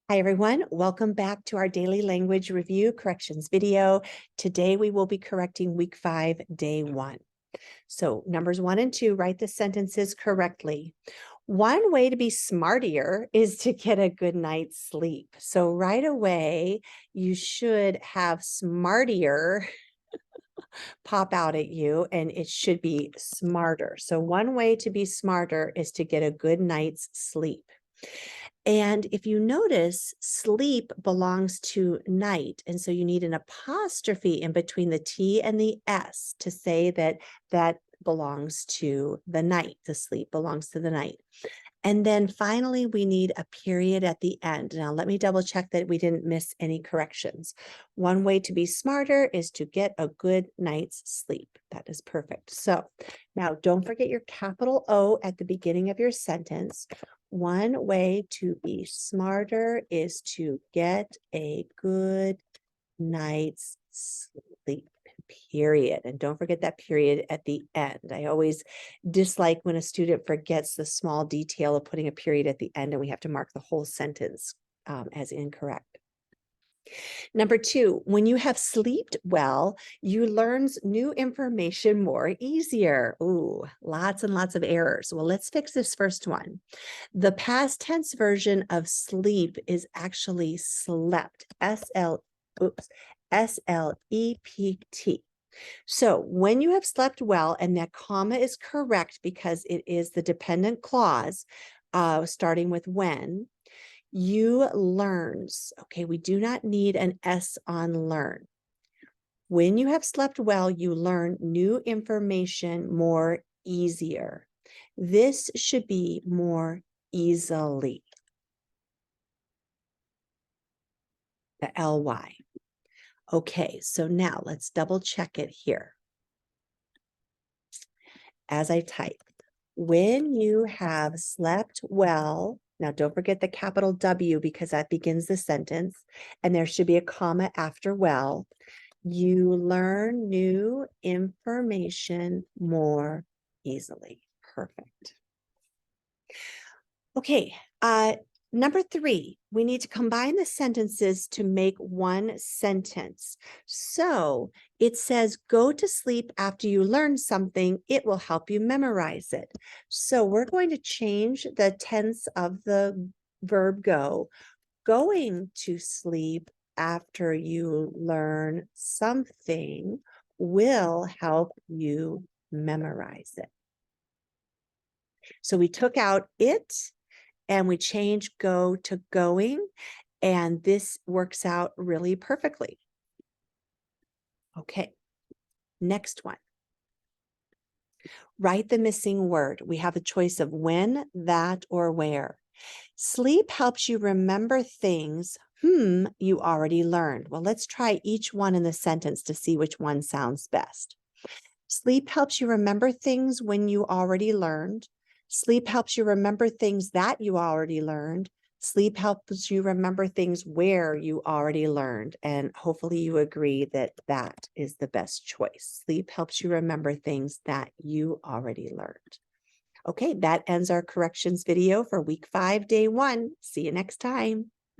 Hi, everyone. Welcome back to our daily language review corrections video. Today, we will be correcting week 5, day 1. So numbers 1 and 2, write the sentences correctly. One way to be smartier is to get a good night's sleep. So right away, you should have smartier pop out at you, and it should be smarter. So one way to be smarter is to get a good night's sleep. And if you notice, sleep belongs to night. And so you need an apostrophe in between the T and the S to say that that belongs to the night. The sleep belongs to the night. And then finally, we need a period at the end. Now, let me double check that we didn't miss any corrections. One way to be smarter is to get a good night's sleep. That is perfect. So now don't forget your capital O at the beginning of your sentence. One way to be smarter is to get a good night's sleep, period. And don't forget that period at the end. I always dislike when a student forgets the small detail of putting a period at the end and we have to mark the whole sentence as incorrect. Number 2, when you have slept well, you learn new information more easier. Ooh, lots and lots of errors. Well, let's fix this first one. The past tense version of sleep is actually slept, S-L-E-P-T. So when you have slept well, and that comma is correct because it is the dependent clause starting with when, you learns. Okay, we do not need an S on learn. When you have slept well, you learn new information more easier. This should be more easily. The ly. Okay, so now let's double check it here. As I type, when you have slept well, now don't forget the capital W because that begins the sentence, and there should be a comma after well. You learn new information more easily. Perfect. Okay, number 3, we need to combine the sentences to make one sentence. So it says, go to sleep after you learn something. It will help you memorize it. So we're going to change the tense of the verb go. Going to sleep after you learn something will help you memorize it. So we took out it and we changed go to going, and this works out really perfectly. Okay, next one. Write the missing word. We have a choice of when, that, or where. Sleep helps you remember things you already learned. Well, let's try each one in the sentence to see which one sounds best. Sleep helps you remember things when you already learned. Sleep helps you remember things that you already learned. Sleep helps you remember things where you already learned. And hopefully you agree that that is the best choice. Sleep helps you remember things that you already learned. Okay, that ends our corrections video for week 5, day 1. See you next time.